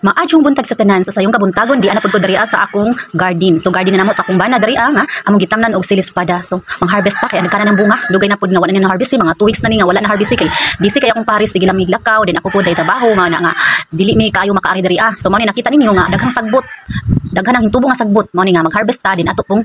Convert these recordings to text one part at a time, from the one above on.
Maadyong buntag sa tanan so sayong kabuntagon di ana pud ko diriya sa akong garden. So garden na namo sa akong bana diriya nga among gitamnan og silis pada. So mang-harvest ta kay nagkana ng bunga. Dugay na pud nga wala na harvest mga 2 weeks na ni nga wala na harvest kay busy kay akong pares sige lang miglakaw din ako pud ay trabaho nga dili mi kaayo makaari diriya. So mao ni nakita ninyo nga daghang sagbot. Daghan ang hintubo nga sagbot mao ni nga mag-harvest ta din ato pong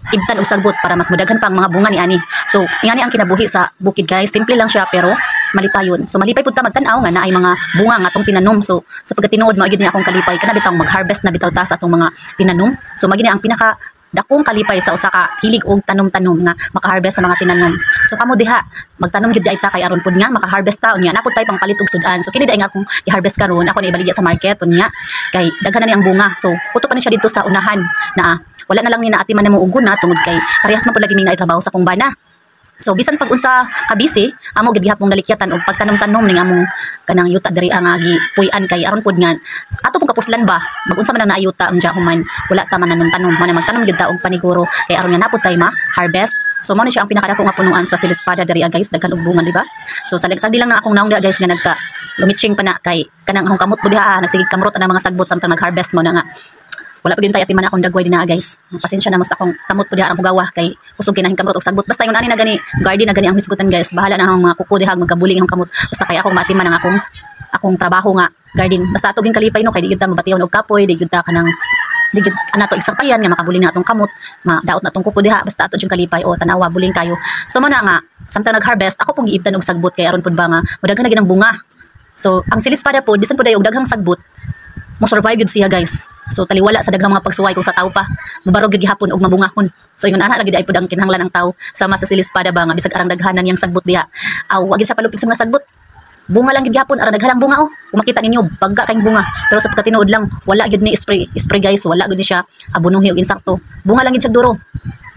ibtan og sagbot para mas madaghan pang mga bunga ni ani. So ingani ang kinabuhi sa bukid guys. Simple lang siya pero malipayon. So malipay pud ta magtan-aw nga naay mga bunga nga atong tinanom. So sa pagkatinuod mao gid ni akong kalipay kana bitaw mag-harvest na bitaw ta sa atong mga tinanom. So mao gid ang pinaka dakong kalipay sa usa ka hilig og tanom-tanom nga maka-harvest sa mga tinanom. So kamo diha magtanom gyud ta kay aron pud nga maka-harvest ta unya napod tay pangpalit og sudan. So kini day nga akong i-harvest karon ako na ibaligya sa market unya kay daghan na ni ang bunga. So kuto pa ni siya dito sa unahan na wala na lang ni naati man namo ugon na tungod kay parehas man pud lagi mi na trabaho sa kong bana. So bisan pag unsa ka busy amo gid gihapon nalikyatan og pagtanom-tanom ning among kanang yuta diri ang agi puy-an kay aron pud nga ato pong kapuslan ba mag-unsa man ang naayuta unja human wala ta man tanom man magtanom gyud ta og paniguro kay aron nga napud tay ma-harvest. So mo ni siya ang pinakadako nga punuan sa silispada diri guys daghan og bunga di ba. So sa lang nga akong naong guys nga nagka lumitsing pa na kay kanang akong kamot pud diha nagsigig kamrot ana mga sagbot samtang nag-harvest mo na nga wala pa gyud tay atiman akong dagway dinaa guys. Pasensya na mas akong kamot pud diha ang pugawa kay kusog kinahing kamrot og sagbot basta yung ani na gani garden na gani ang hisgutan guys. Bahala na ang mga kuko diha magkabuling ang kamot basta kay akong maatiman ang akong trabaho nga garden. Basta ato ging kalipay no kay di gyud ta mabatiyon og kapoy, di gyud ta kanang di gyud ana to iksapayan nga makabuling na atong kamot, madaot na atong kuko diha basta ato jung kalipay o tanawa buling kayo. So mo na nga samtang nag-harvest ako pong giibtan og sagbot kay aron pud ba nga modaghan na ginang bunga. So ang silispada pod bisan pud ay og daghang sagbot mo survive gid siya guys. So taliwala sa daghang mga pagsuway kung sa tao pa mubarog gid gihapon og mabungahon. So yun ana lagi ay pud ang kinahanglan ng tao sama sa silispada ba nga bisag arang daghanan yang sagbot diha. Aw wa gid siya palupig sa mga sagbot. Bunga lang gid gihapon arang daghanang bunga oh. Kung makita ninyo bagga kayong bunga pero sa pagkatinuod lang wala gid ni spray guys, wala gid ni siya abunuhi og insakto. Bunga lang gid siya duro.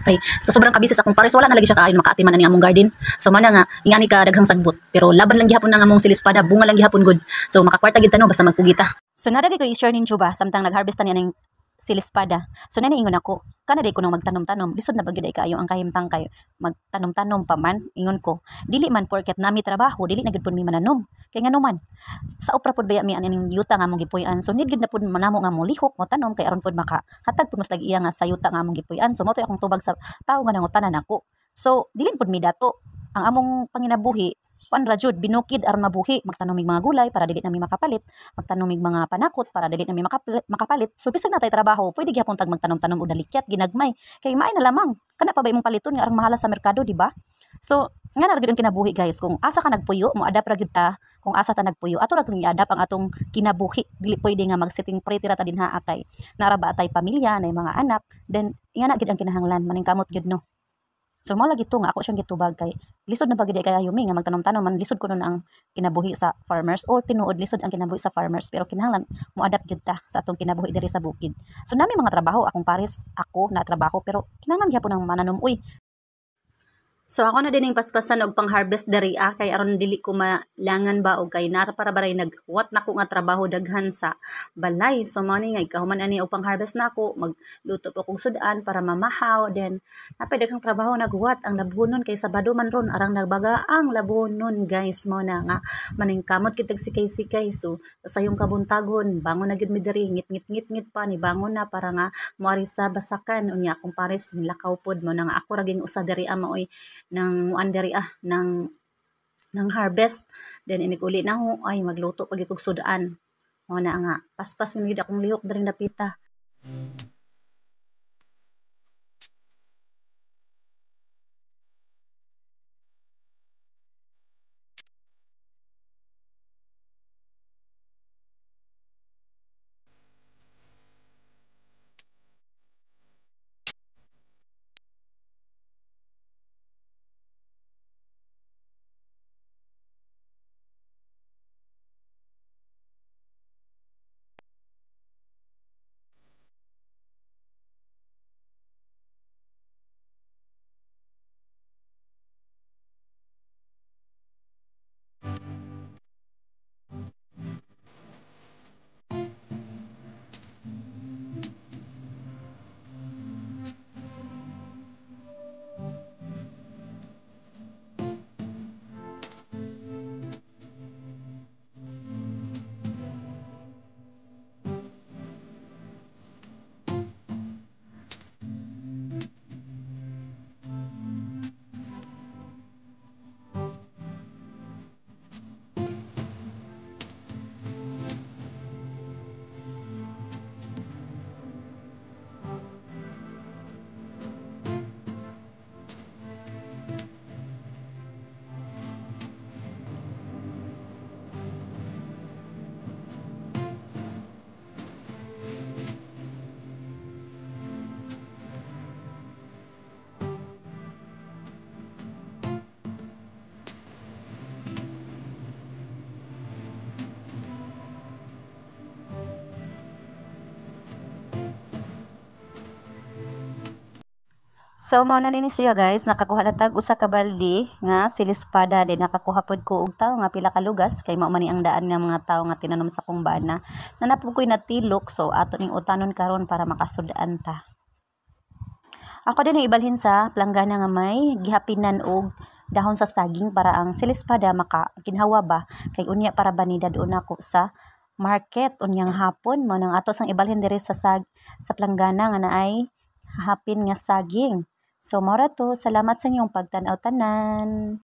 Okay, so sobrang kabisi sa akong pares wala na lagi siya kaayon makaatiman ani among garden. So mana nga ingani ka daghang sagbot pero laban lang gihapon nang among silispada bunga lang gihapon good. So makakwarta gid tano basta magpugita. So nadagay ko i-share ninyo ba samtang nag-harvest ta niya ng silispada. So naniingon ako kana day ko nang magtanom-tanom lisod na bagid ay kaayo ang kahimtang kayo magtanom-tanom pa man ingon ko dili man porket nami trabaho dili na gid pud mi mananom kay ngano man sa opra pud baya mi aning yuta nga among gipuy-an. So need gid na pud manamo nga mo lihok mo tanom kay aron pud maka hatag pud mas lagi iya nga sa yuta nga among gipuy-an. So mo to akong tubag sa tao nga nangutanan ako. So dili pud mi dato ang among panginabuhi kuan ra jud binukid aron mabuhi magtanom mig mga gulay para dili nami makapalit magtanom mig mga panakot para dili nami makapalit. So bisag natay trabaho pwede gyapon tag magtanom-tanom og dalikyat ginagmay kay maay na lamang kana pa ba imong paliton nga arang mahala sa merkado di ba. So nga na gyud ang kinabuhi guys kung asa ka nagpuyo mo adapt ra gyud ta kung asa ta nagpuyo ato ra gyud i-adapt ang atong kinabuhi dili pwede nga mag-sitting pretty ra ta dinha atay nara ba atay pamilya nay mga anak then ingana gyud ang kinahanglan maning kamot gyud no. So mo lagi to nga ako siyang gitubag kay lisod na bagid kay ayumi nga magtanom-tanom man lisod ko nun ang kinabuhi sa farmers o tinuod lisod ang kinabuhi sa farmers pero kinahanglan mo adapt gyud ta sa atong kinabuhi diri sa bukid. So nami mga trabaho akong pares ako na trabaho pero kinahanglan gyapon ang mananom uy. So ako na din yung paspasan og pang-harvest diri kay aron dili ko malangan ba og kay nara para baray naghuwat nako nga trabaho daghan sa balay. So mao ni nga ikahuman ani og pang-harvest nako magluto po kog sudan para mamahaw then napay daghang trabaho naghuwat ang labunon kay Sabado man ron arang nagbaga ang labunon guys mo na nga maning kamot kitag sikay-sikay. So sa yung kabuntagon bangon na gyud mi diri ngit pa ni bangon na para nga moari sa basakan unya akong pares nilakaw pod mo na nga ako ra ging usa diri maoy ng anderi ng harvest then inig-uli na ho ay magluto pag ikog sudaan mo na nga paspas mi akong lihok diri dapita. So mao na nini siya guys, nakakuha na tag usa ka baldi nga silispada, din nakakuha pod ko og tawo nga pila ka lugas kay mao man ni ang daan nga mga tawo nga tinanom sa kong bana. Nanapod ko'y natilok, so ato ning utanon karon para makasud-an ta. Ako din ang ibalhin sa planggana nga may gihapinan og dahon sa saging para ang silispada makaginhawa ba kay unya para banidad una ko sa market unyang hapon mo nang ato sang ibalhin diri sa planggana nga naay hapin nga saging. So mao ra to, salamat sa inyong pagtan-aw tanan.